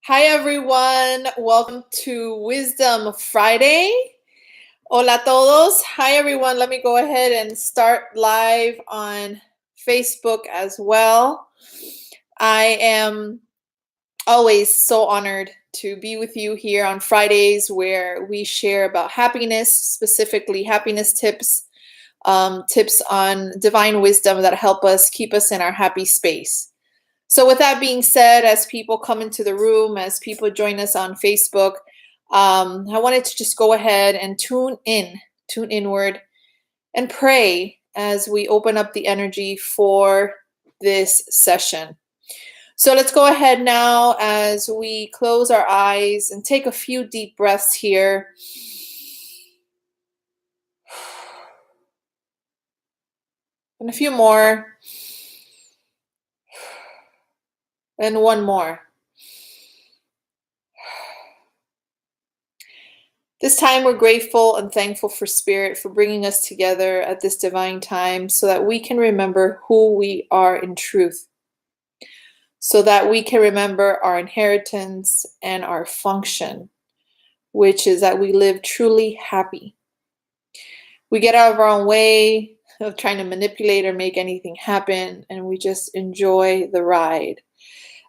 Hi, everyone. Welcome to Wisdom Friday. Hola a todos. Hi, everyone. Let me go ahead and start live on Facebook as well. I am always so honored to be with you here on Fridays where we share about happiness, specifically happiness tips, tips on divine wisdom that help us keep us in our happy space. So with that being said, as people come into the room, as people join us on Facebook, I wanted to just go ahead and tune inward, and pray as we open up the energy for this session. So let's go ahead now as we close our eyes and take a few deep breaths here. And a few more. And one more. This time we're grateful and thankful for Spirit for bringing us together at this divine time so that we can remember who we are in truth, so that we can remember our inheritance and our function, which is that we live truly happy. We get out of our own way of trying to manipulate or make anything happen, and we just enjoy the ride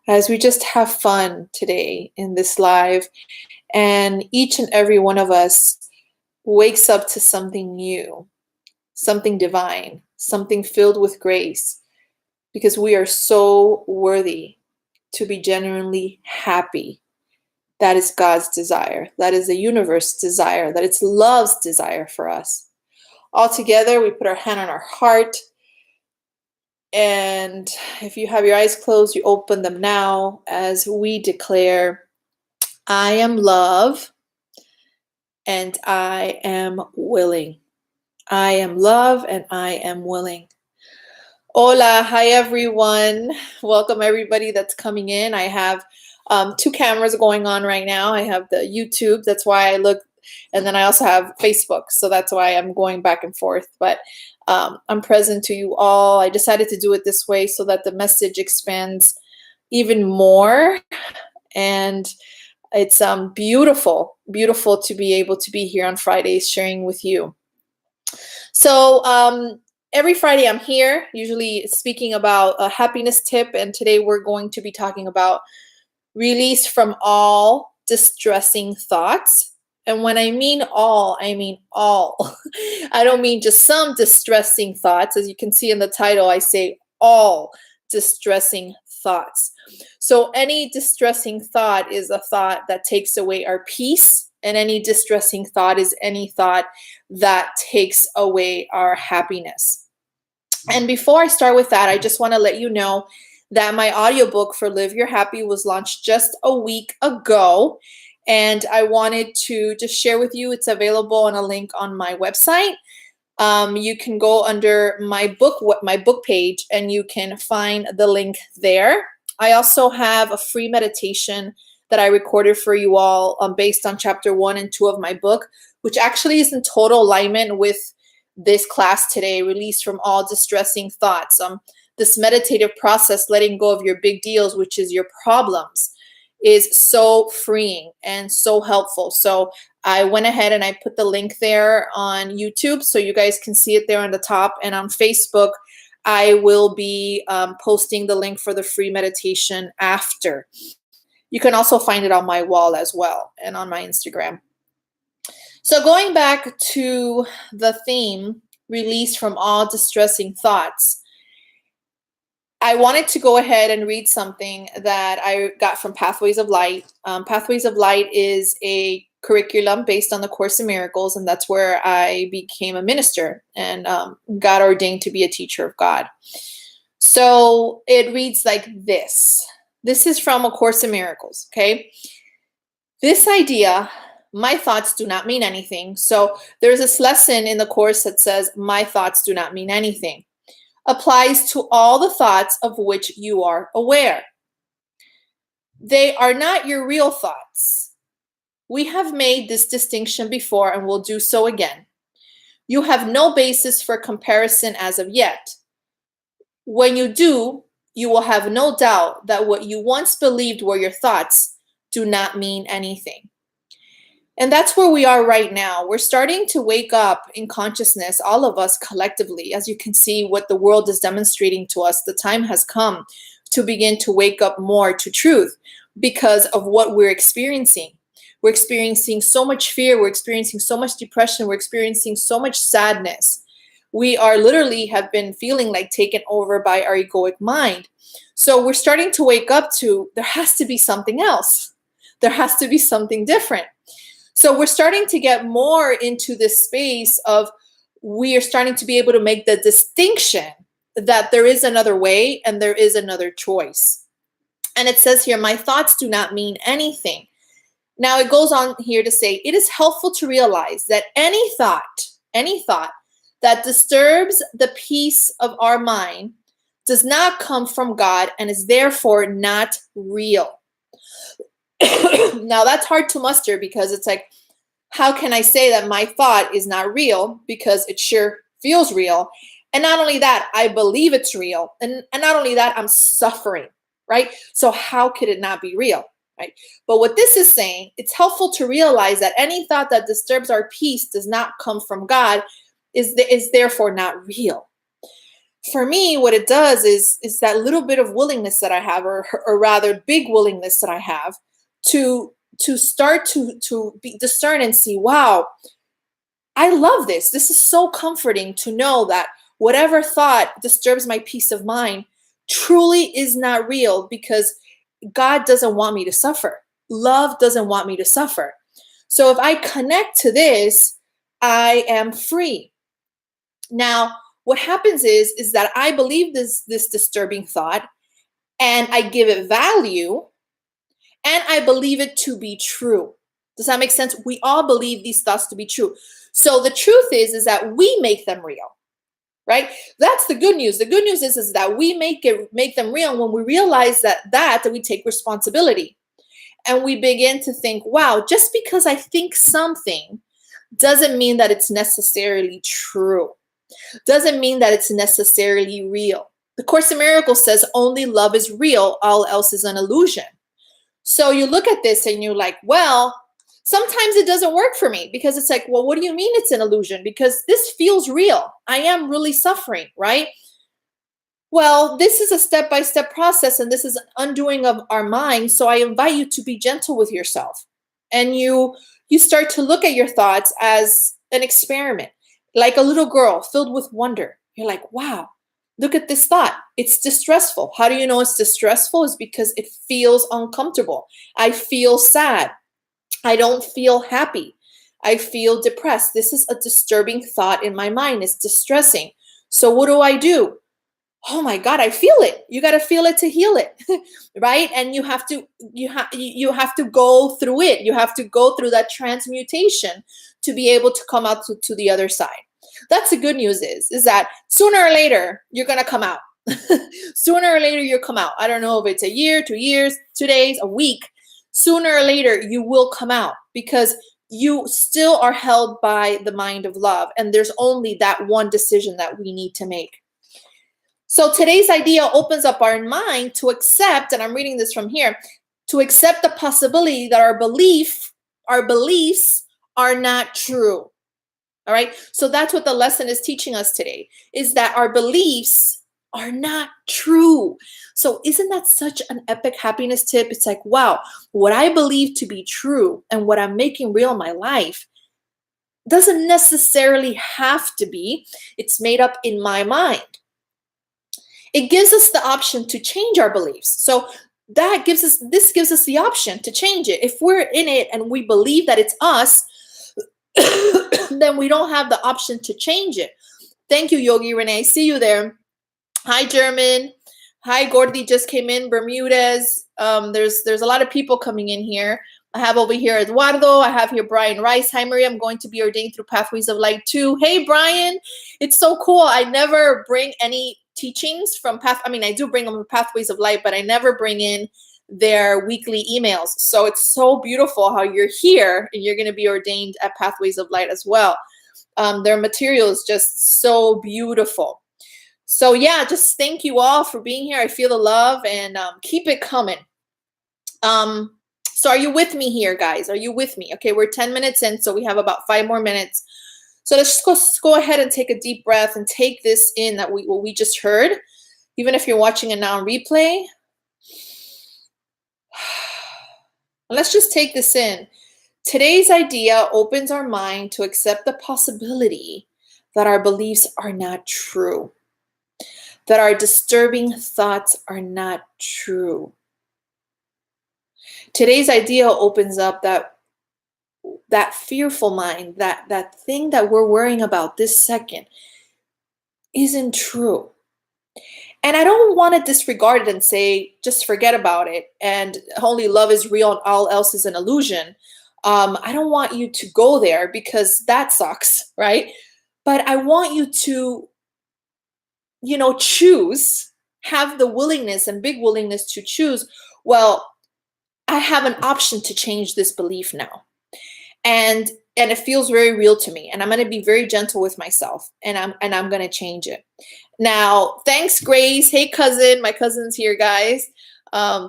as we just have fun today in this live. And each and every one of us wakes up to something new, something divine, something filled with grace, because we are so worthy to be genuinely happy. That is God's desire. That is the universe's desire. That it's love's desire for us. All together, we put our hand on our heart. And if you have your eyes closed, you open them now as we declare, I am love and I am willing. I am love and I am willing. Hola, hi everyone. Welcome everybody that's coming in. I have two cameras going on right now. I have the YouTube, that's why I look, and then I also have Facebook, so that's why I'm going back and forth. But I'm present to you all. I decided to do it this way so that the message expands even more. And it's beautiful to be able to be here on Fridays sharing with you. So every Friday I'm here, usually speaking about a happiness tip, and today we're going to be talking about release from all distressing thoughts. And when I mean all, I mean all. I don't mean just some distressing thoughts. As you can see in the title, I say all distressing thoughts. So any distressing thought is a thought that takes away our peace, and any distressing thought is any thought that takes away our happiness. And before I start with that, I just want to let you know that my audiobook for Live Your Happy was launched just a week ago. And I wanted to just share with you, it's available on a link on my website. You can go under my book page, and you can find the link there. I also have a free meditation that I recorded for you all based on chapter 1 and 2 of my book, which actually is in total alignment with this class today, Release from All Distressing Thoughts. This meditative process, letting go of your big deals, which is your problems, is so freeing and so helpful. So I went ahead and I put the link there on YouTube so you guys can see it there on the top. And on Facebook, I will be posting the link for the free meditation after. You can also find it on my wall as well and on my Instagram. So going back to the theme, release from all distressing thoughts, I wanted to go ahead and read something that I got from Pathways of Light. Pathways of Light is a curriculum based on the Course in Miracles, and that's where I became a minister and got ordained to be a teacher of God. So it reads like this. This is from A Course in Miracles, okay? This idea, my thoughts do not mean anything. So there's this lesson in the Course that says, my thoughts do not mean anything. Applies to all the thoughts of which you are aware. They are not your real thoughts. We have made this distinction before and will do so again. You have no basis for comparison as of yet. When you do, you will have no doubt that what you once believed were your thoughts do not mean anything. And that's where we are right now. We're starting to wake up in consciousness, all of us collectively. As you can see, what the world is demonstrating to us, the time has come to begin to wake up more to truth because of what we're experiencing. We're experiencing so much fear. We're experiencing so much depression. We're experiencing so much sadness. We are literally have been feeling like taken over by our egoic mind. So we're starting to wake up to, there has to be something else. There has to be something different. So we're starting to get more into this space of, we are starting to be able to make the distinction that there is another way and there is another choice. And it says here, my thoughts do not mean anything. Now it goes on here to say, it is helpful to realize that any thought that disturbs the peace of our mind does not come from God and is therefore not real. Now that's hard to muster, because it's like, how can I say that my thought is not real? Because it sure feels real. And not only that, I believe it's real. And not only that, I'm suffering, right? So how could it not be real, right? But what this is saying, it's helpful to realize that any thought that disturbs our peace does not come from God, is therefore not real. For me, what it does is that little bit of willingness that I have, or rather big willingness that I have, to start to discern and see, wow, I love this. This is so comforting to know that whatever thought disturbs my peace of mind truly is not real, because God doesn't want me to suffer. Love doesn't want me to suffer. So if I connect to this, I am free. Now, what happens is that I believe this disturbing thought, and I give it value, and I believe it to be true. Does that make sense? We all believe these thoughts to be true. So the truth is that we make them real, right? That's the good news. The good news is that we make them real when we realize that we take responsibility. And we begin to think, wow, just because I think something doesn't mean that it's necessarily true. Doesn't mean that it's necessarily real. The Course in Miracles says only love is real, all else is an illusion. So you look at this and you're like, well, sometimes it doesn't work for me, because it's like, well, what do you mean it's an illusion? Because this feels real. I am really suffering, right? Well, this is a step-by-step process, and this is an undoing of our mind. So I invite you to be gentle with yourself, and you start to look at your thoughts as an experiment, like a little girl filled with wonder. You're like, wow, look at this thought. It's distressful. How do you know it's distressful? It's because it feels uncomfortable. I feel sad. I don't feel happy. I feel depressed. This is a disturbing thought in my mind. It's distressing. So what do? Oh my God, I feel it. You got to feel it to heal it, right? And you have to go through it. You have to go through that transmutation to be able to come out to the other side. That's the good news is that sooner or later, you're going to come out. Sooner or later, you'll come out. I don't know if it's a year, 2 years, 2 days, a week. Sooner or later, you will come out, because you still are held by the mind of love. And there's only that one decision that we need to make. So today's idea opens up our mind to accept, and I'm reading this from here, to accept the possibility that our beliefs are not true. All right. So that's what the lesson is teaching us today, is that our beliefs are not true. So isn't that such an epic happiness tip? It's like, wow, what I believe to be true and what I'm making real in my life doesn't necessarily have to be. It's made up in my mind. It gives us the option to change our beliefs. So this gives us the option to change it. If we're in it and we believe that it's us, then we don't have the option to change it. Thank you, Yogi Renee. See you there. Hi, German. Hi, Gordy just came in. Bermudez. There's a lot of people coming in here. I have over here Eduardo. I have here Brian Rice. Hi, Maria. I'm going to be ordained through Pathways of Light too. Hey, Brian. It's so cool. I never bring any teachings from I do bring them from Pathways of Light, but I never bring in their weekly emails. So it's so beautiful how you're here and you're going to be ordained at Pathways of Light as well. Their material is just so beautiful. So yeah, just thank you all for being here. I feel the love, and keep it coming. So are you with me here, guys? Are you with me? Okay, we're 10 minutes in, so we have about 5 more minutes. So let's just go ahead and take a deep breath and take this in, that what we just heard. Even if you're watching it now on replay, let's just take this in. Today's idea opens our mind to accept the possibility that our beliefs are not true, that our disturbing thoughts are not true. Today's idea opens up that fearful mind, that thing that we're worrying about this second isn't true. And I don't want to disregard it and say, just forget about it, and only love is real and all else is an illusion. I don't want you to go there, because that sucks, right? But I want you to, choose, have the willingness and big willingness to choose, well, I have an option to change this belief now. And it feels very real to me, and I'm going to be very gentle with myself, and I'm going to change it. Now, thanks, Grace. Hey, cousin. My cousin's here, guys.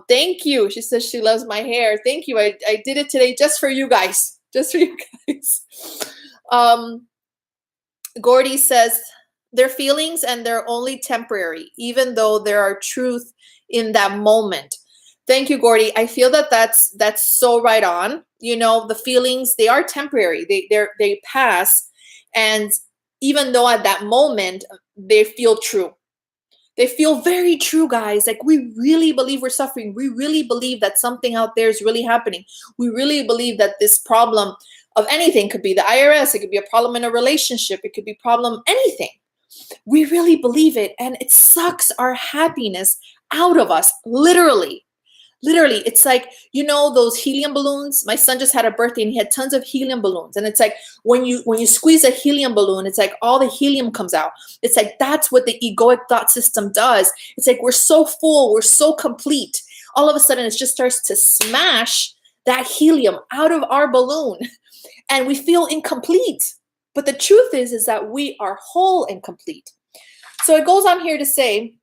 Thank you. She says she loves my hair. Thank you. I did it today just for you guys. Just for you guys. Gordy says, they're feelings and they're only temporary, even though there are truth in that moment. Thank you, Gordy. I feel that that's so right on. The feelings, they are temporary. They pass, and even though at that moment they feel true, they feel very true, guys. Like, we really believe we're suffering. We really believe that something out there is really happening. We really believe that this problem of anything could be the IRS. It could be a problem in a relationship. It could be problem anything. We really believe it, and it sucks our happiness out of us, literally. Literally, it's like, those helium balloons. My son just had a birthday and he had tons of helium balloons. And it's like, when you squeeze a helium balloon, it's like all the helium comes out. It's like, that's what the egoic thought system does. It's like, we're so full, we're so complete. All of a sudden, it just starts to smash that helium out of our balloon, and we feel incomplete. But the truth is that we are whole and complete. So it goes on here to say,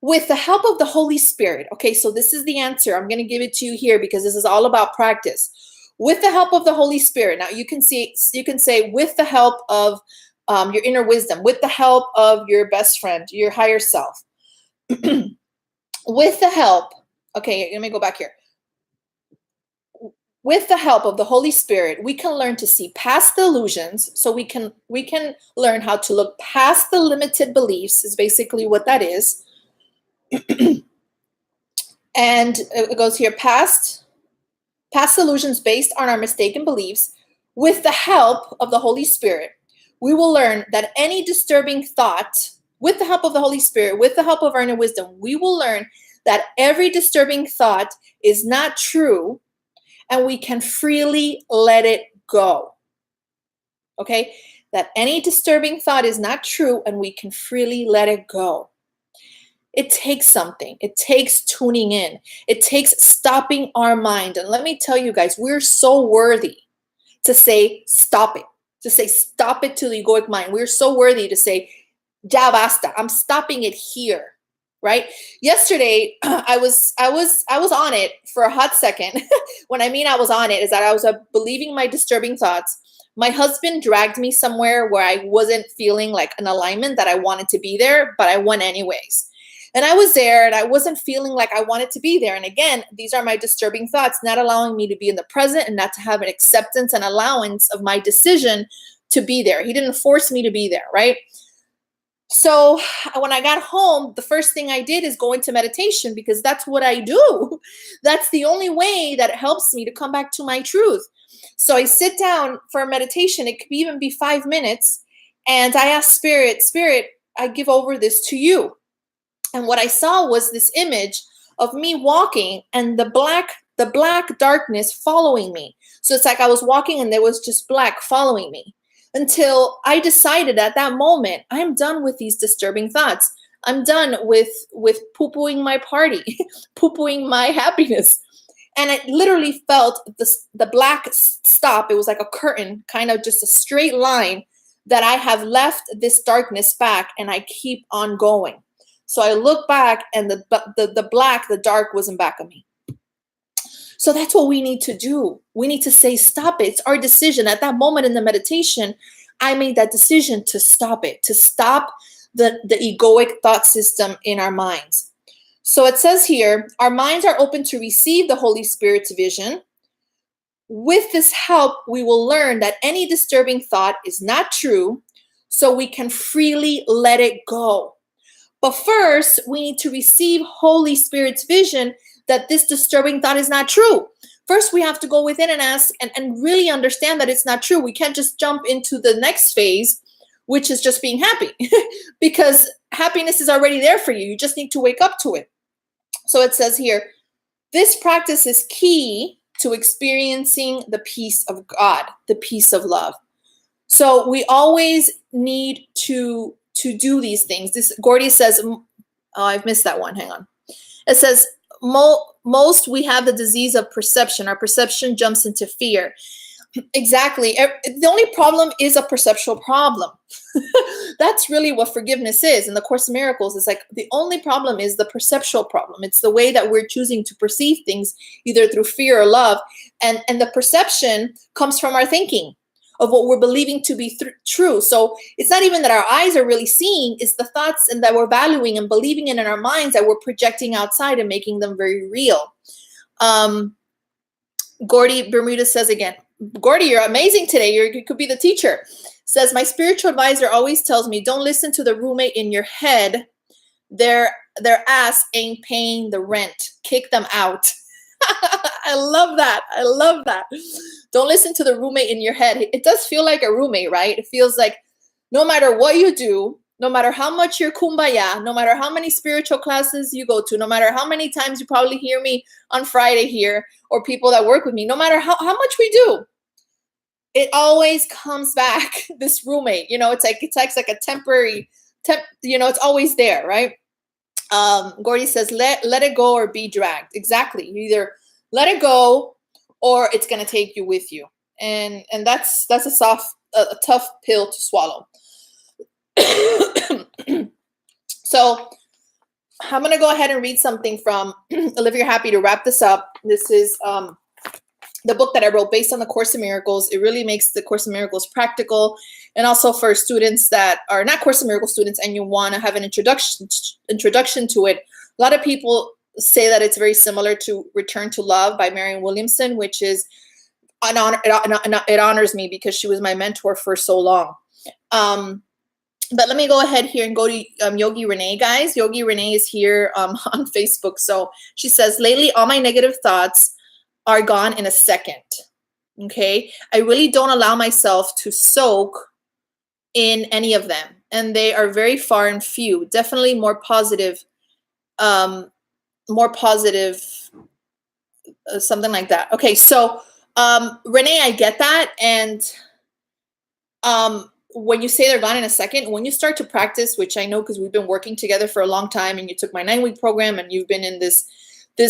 with the help of the Holy Spirit. Okay, so this is the answer. I'm going to give it to you here, because this is all about practice. With the help of the Holy Spirit. Now you can say with the help of your inner wisdom, with the help of your best friend, your higher self. With the help. Okay, let me go back here. With the help of the Holy Spirit, we can learn to see past the illusions. So we can learn how to look past the limited beliefs, is basically what that is. And it goes here, past illusions based on our mistaken beliefs. With the help of the Holy Spirit, we will learn that any disturbing thought, with the help of the Holy Spirit, with the help of our inner wisdom, we will learn that every disturbing thought is not true, and we can freely let it go. Okay? That any disturbing thought is not true, and we can freely let it go. It takes something. It takes tuning in. It takes stopping our mind. And let me tell you guys, we're so worthy to say, stop it. To say, stop it to the egoic mind. We're so worthy to say, ya basta. I'm stopping it here. Right? Yesterday, I was on it for a hot second. When I mean I was on it, is that I was believing my disturbing thoughts. My husband dragged me somewhere where I wasn't feeling like an alignment that I wanted to be there, but I went anyways. And I was there, and I wasn't feeling like I wanted to be there. And again, these are my disturbing thoughts, not allowing me to be in the present and not to have an acceptance and allowance of my decision to be there. He didn't force me to be there, right? So when I got home, the first thing I did is go into meditation, because that's what I do. That's the only way that helps me to come back to my truth. So I sit down for a meditation. It could even be 5 minutes. And I ask Spirit, I give over this to you. And what I saw was this image of me walking, and the black darkness following me. So it's like I was walking and there was just black following me, until I decided at that moment, I'm done with these disturbing thoughts. I'm done with poo-pooing my party, poo-pooing my happiness. And I literally felt the black stop. It was like a curtain, kind of just a straight line, that I have left this darkness back, and I keep on going. So I look back, and the black, the dark wasn't back of me. So that's what we need to do. We need to say, stop it. It's our decision. At that moment in the meditation, I made that decision to stop it, to stop the egoic thought system in our minds. So it says here, our minds are open to receive the Holy Spirit's vision. With this help, we will learn that any disturbing thought is not true, so we can freely let it go. But first, we need to receive Holy Spirit's vision that this disturbing thought is not true. First, we have to go within and ask and really understand that it's not true. We can't just jump into the next phase, which is just being happy, because happiness is already there for you. You just need to wake up to it. So it says here, this practice is key to experiencing the peace of God, the peace of love. So we always need to do these things. This Gordy says, oh, I've missed that one. Hang on. It says, most we have the disease of perception. Our perception jumps into fear. Exactly. The only problem is a perceptual problem. That's really what forgiveness is. In the Course in Miracles, it's like the only problem is the perceptual problem. It's the way that we're choosing to perceive things, either through fear or love. And the perception comes from our thinking of what we're believing to be true. So it's not even that our eyes are really seeing, it's the thoughts and that we're valuing and believing in our minds that we're projecting outside and making them very real. Gordy Bermuda says again, Gordy, you're amazing today. You could be the teacher. Says, my spiritual advisor always tells me, don't listen to the roommate in your head. Their ass ain't paying the rent. Kick them out. I love that. I love that. Don't listen to the roommate in your head. It does feel like a roommate, right? It feels like no matter what you do, no matter how much you're kumbaya, no matter how many spiritual classes you go to, no matter how many times you probably hear me on Friday here, or people that work with me, no matter how much we do, it always comes back, this roommate. It's like a temporary, it's always there, right? Gordy says, let it go or be dragged. Exactly. You either let it go or it's going to take you with you. And that's a tough pill to swallow. So I'm going to go ahead and read something from Live Your Happy to wrap this up. This is the book that I wrote based on the Course in Miracles. It really makes the Course in Miracles practical, and also for students that are not Course in Miracles students and you want to have an introduction to it. A lot of people say that it's very similar to Return to Love by Marianne Williamson, which is an honor. It honors me because she was my mentor for so long. But let me go ahead here and go to Yogi Renee, guys. Yogi Renee is here on Facebook. So she says, lately, all my negative thoughts are gone in a second. Okay. I really don't allow myself to soak in any of them. And they are very far and few. Definitely more positive, something like that. Okay. So, Renee, I get that. And, when you say they're gone in a second, when you start to practice, which I know because we've been working together for a long time, and you took my 9-week program and you've been in this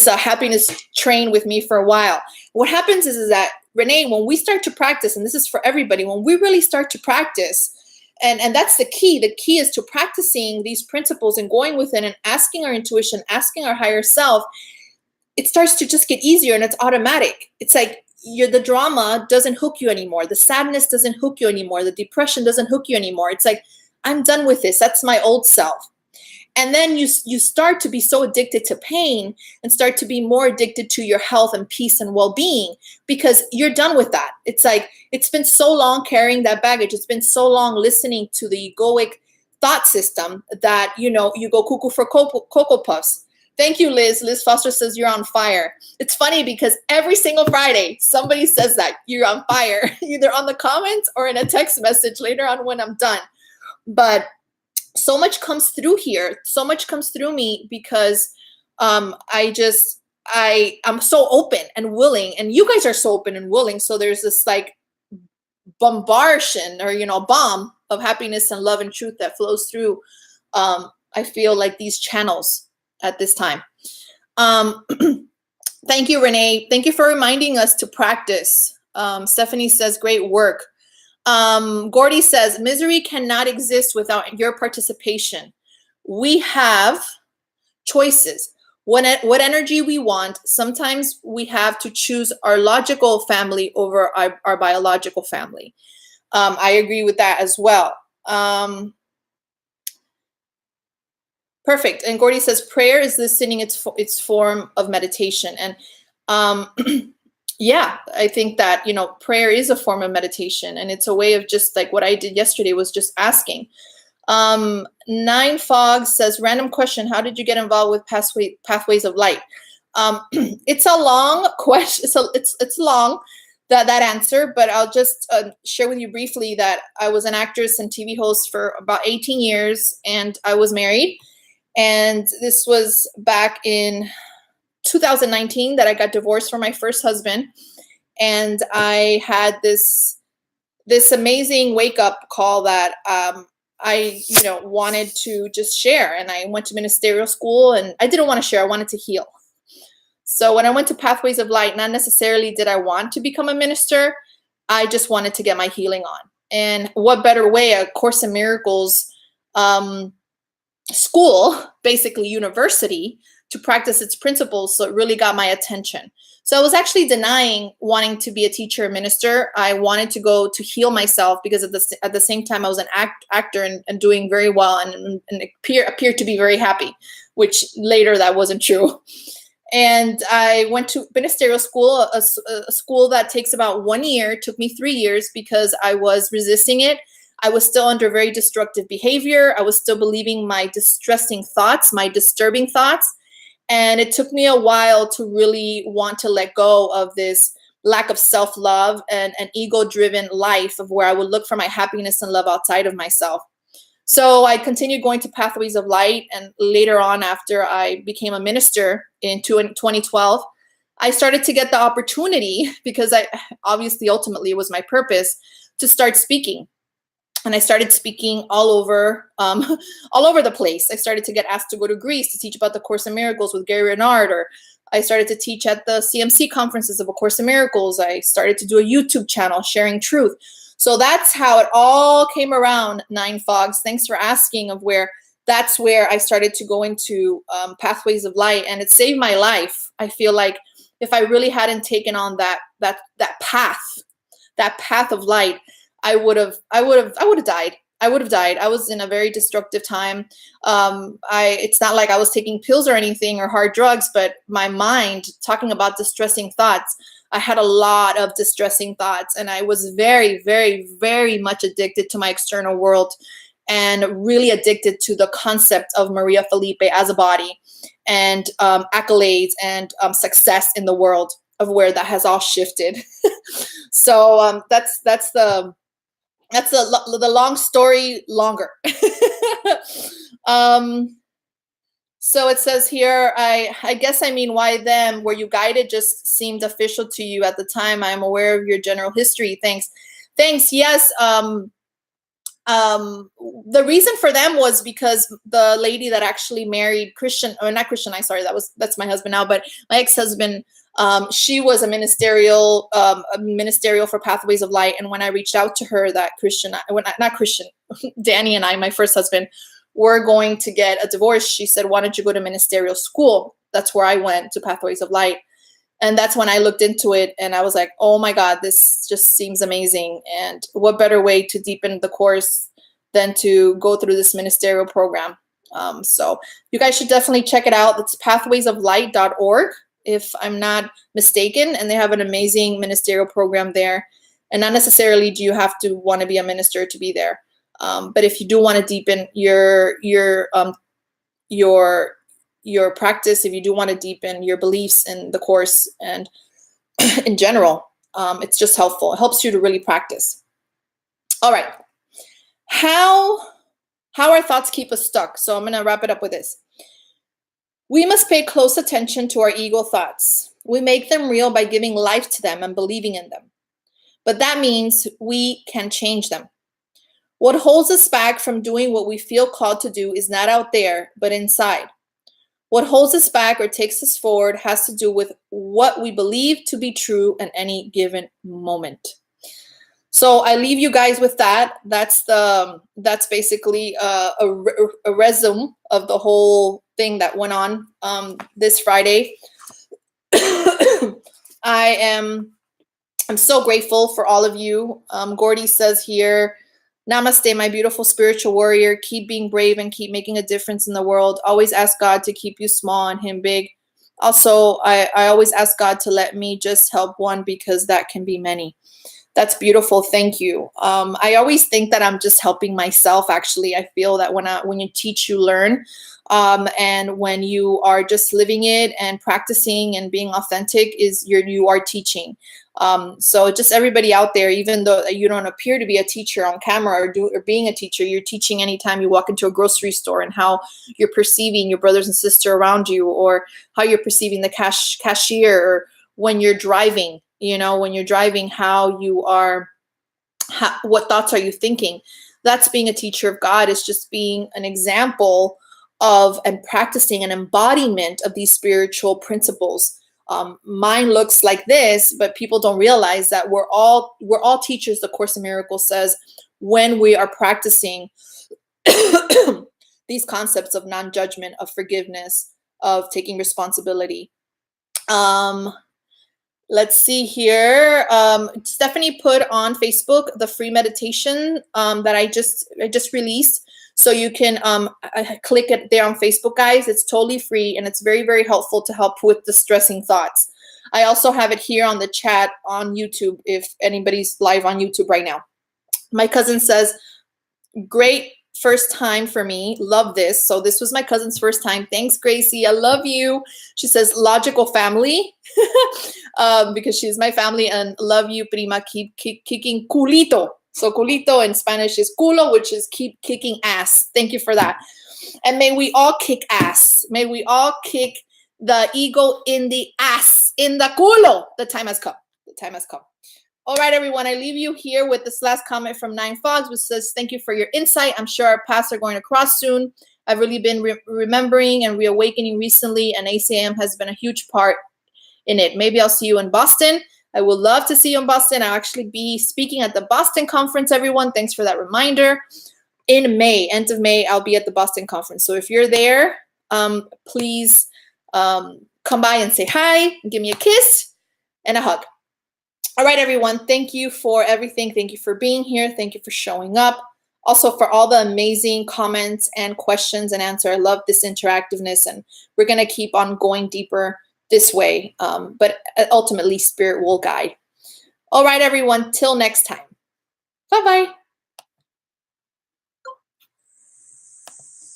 happiness train with me for a while. What happens is that, Renee, when we start to practice, and this is for everybody, when we really start to practice, and that's the key is to practicing these principles and going within and asking our intuition, asking our higher self, it starts to just get easier and it's automatic. It's like the drama doesn't hook you anymore. The sadness doesn't hook you anymore. The depression doesn't hook you anymore. It's like, I'm done with this. That's my old self. And then you start to be so addicted to pain and start to be more addicted to your health and peace and well-being because you're done with that. It's like, it's been so long carrying that baggage. It's been so long listening to the egoic thought system that, you go cuckoo for Cocoa Puffs. Thank you, Liz. Liz Foster says you're on fire. It's funny because every single Friday, somebody says that you're on fire, either on the comments or in a text message later on when I'm done. But so much comes through here. So much comes through me because I'm so open and willing, and you guys are so open and willing. So there's this like bombardment or, bomb of happiness and love and truth that flows through. I feel like these channels at this time. Thank you, Renee. Thank you for reminding us to practice. Stephanie says, great work. Gordy says, misery cannot exist without your participation. We have choices. what energy we want. Sometimes we have to choose our logical family over our biological family. I agree with that as well. Perfect. And Gordy says prayer is listening. Its form of meditation. And yeah, I think that, prayer is a form of meditation, and it's a way of just like what I did yesterday was just asking. Nine Fog says, random question. How did you get involved with Pathways of Light? It's a long question. So it's long, that answer, but I'll just share with you briefly that I was an actress and TV host for about 18 years, and I was married. And this was back in 2019 that I got divorced from my first husband. And I had this amazing wake up call that I wanted to just share. And I went to ministerial school, and I didn't want to share. I wanted to heal. So when I went to Pathways of Light, not necessarily did I want to become a minister. I just wanted to get my healing on. And what better way, a Course in Miracles school, basically university, to practice its principles. So it really got my attention. So I was actually denying wanting to be a teacher or minister. I wanted to go to heal myself, because at the same time I was an actor and doing very well and appeared to be very happy, which later that wasn't true. And I went to ministerial school, a school that takes about 1 year. It took me 3 years because I was resisting it. I was still under very destructive behavior. I was still believing my distressing thoughts, my disturbing thoughts. And it took me a while to really want to let go of this lack of self-love and an ego-driven life of where I would look for my happiness and love outside of myself. So I continued going to Pathways of Light. And later on, after I became a minister in 2012, I started to get the opportunity, because ultimately it was my purpose, to start speaking. And I started speaking all over the place. I started to get asked to go to Greece to teach about the Course in Miracles with Gary Renard, or I started to teach at the CMC conferences of A Course in Miracles. I started to do a YouTube channel sharing truth. So that's how it all came around, Nine Fogs. Thanks for asking that's where I started to go into Pathways of Light, and it saved my life. I feel like if I really hadn't taken on that path of light, I would have died. I would have died. I was in a very destructive time. It's not like I was taking pills or anything or hard drugs, but my mind, talking about distressing thoughts, I had a lot of distressing thoughts, and I was very, very, very much addicted to my external world, and really addicted to the concept of Maria Felipe as a body, and accolades and success in the world, of where that has all shifted. So that's the long story longer. So it says here, I guess I mean, why them? Were you guided? Just seemed official to you at the time. I'm aware of your general history. Thanks. Yes. The reason for them was because the lady that actually married Christian, or not Christian, that's my husband now, but my ex-husband, she was a ministerial for Pathways of Light. And when I reached out to her that Danny and I, my first husband, were going to get a divorce, she said, why don't you go to ministerial school? That's where I went, to Pathways of Light. And that's when I looked into it, and I was like, oh my God, this just seems amazing. And what better way to deepen the course than to go through this ministerial program? So you guys should definitely check it out. It's pathwaysoflight.org, if I'm not mistaken. And they have an amazing ministerial program there. And not necessarily do you have to want to be a minister to be there. But if you do want to deepen your practice, if you do want to deepen your beliefs in the course and in general, it's just helpful. It helps you to really practice. All right. How our thoughts keep us stuck. So I'm going to wrap it up with this. We must pay close attention to our ego thoughts. We make them real by giving life to them and believing in them. But that means we can change them. What holds us back from doing what we feel called to do is not out there, but inside. What holds us back or takes us forward has to do with what we believe to be true at any given moment. So I leave you guys with that. That's basically a resume of the whole thing that went on this Friday. I'm so grateful for all of you. Gordy says here, namaste, my beautiful spiritual warrior. Keep being brave and keep making a difference in the world. Always ask God to keep you small and him big. Also, I always ask God to let me just help one because that can be many. That's beautiful. Thank you. I always think that I'm just helping myself. Actually, I feel that when you teach, you learn. And when you are just living it and practicing and being authentic, you are teaching. So just everybody out there, even though you don't appear to be a teacher on camera or being a teacher, you're teaching anytime you walk into a grocery store and how you're perceiving your brothers and sisters around you, or how you're perceiving the cashier, or when you're driving. When you're driving, how you are, what thoughts are you thinking? That's being a teacher of God. Is just being an example of and practicing an embodiment of these spiritual principles. Mine looks like this, but people don't realize that we're all teachers. The Course in Miracles says when we are practicing these concepts of non-judgment, of forgiveness, of taking responsibility. Let's see here. Stephanie put on Facebook the free meditation that I just released. So you can click it there on Facebook, guys. It's totally free and it's very, very helpful to help with distressing thoughts. I also have it here on the chat on YouTube if anybody's live on YouTube right now. My cousin says, great first time for me. Love this. So this was my cousin's first time. Thanks, Gracie. I love you. She says, logical family, because she's my family, and love you, prima. Keep kicking culito. So culito in Spanish is culo, which is keep kicking ass. Thank you for that. And may we all kick ass. May we all kick the ego in the ass, in the culo. The time has come. The time has come. All right, everyone, I leave you here with this last comment from Nine Fogs, which says, thank you for your insight. I'm sure our paths are going to cross soon. I've really been remembering and reawakening recently, and ACIM has been a huge part in it. Maybe I'll see you in Boston. I would love to see you in Boston. I'll actually be speaking at the Boston conference, everyone. Thanks for that reminder. In May, end of May, I'll be at the Boston conference. So if you're there, please come by and say hi, and give me a kiss and a hug. All right, everyone, thank you for everything. Thank you for being here. Thank you for showing up. Also for all the amazing comments and questions and answers. I love this interactiveness, and we're going to keep on going deeper this way. But ultimately, Spirit will guide. All right, everyone, till next time. Bye-bye.